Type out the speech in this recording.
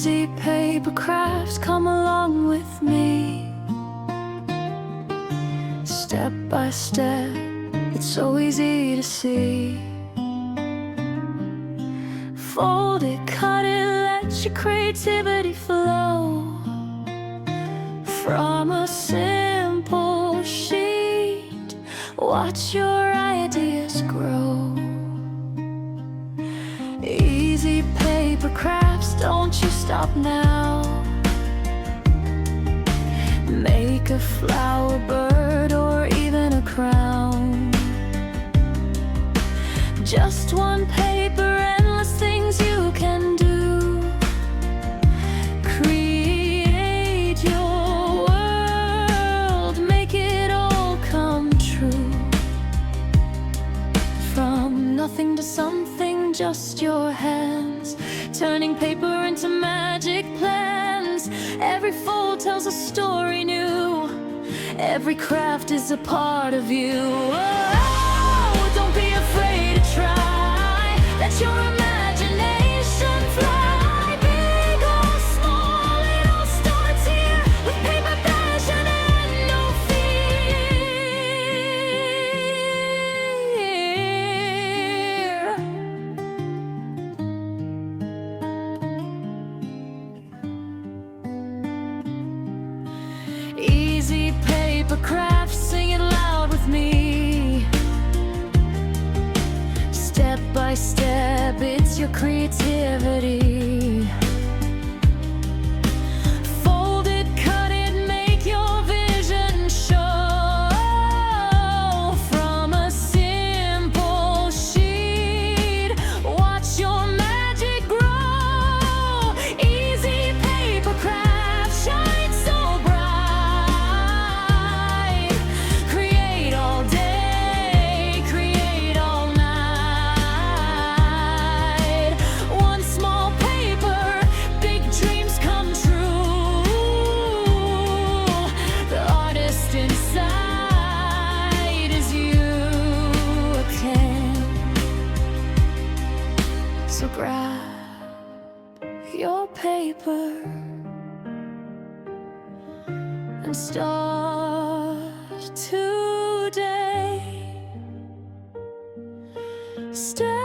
Easy paper crafts, come along with me. Step by step, it's so easy to see. Fold it, cut it, let your creativity flow. From a simple sheet, watch your ideas grow. Easy paper crafts, don't you stop now. Make a flower, bird, or even a crown. Just one paper, endless things you can do. Create your world, make it all come true. From nothing to something, just your hands, turning paper into magic plans. Every fold tells a story new. Every craft is a part of you. Oh, don't be afraid to try. Let your imagination fly. Big or small, it all starts here. With paper, passion, and no fear. Easy paper crafts, sing it loud with me. Step by step, it's your creativity. Fold it, cut it, make your vision show. From a simple sheet, watch your magic grow. Easy paper craft, shine so bright. Create all day, create all night. One small paper, big dreams come true. The artist inside is you again. So grab your paper and start today. Step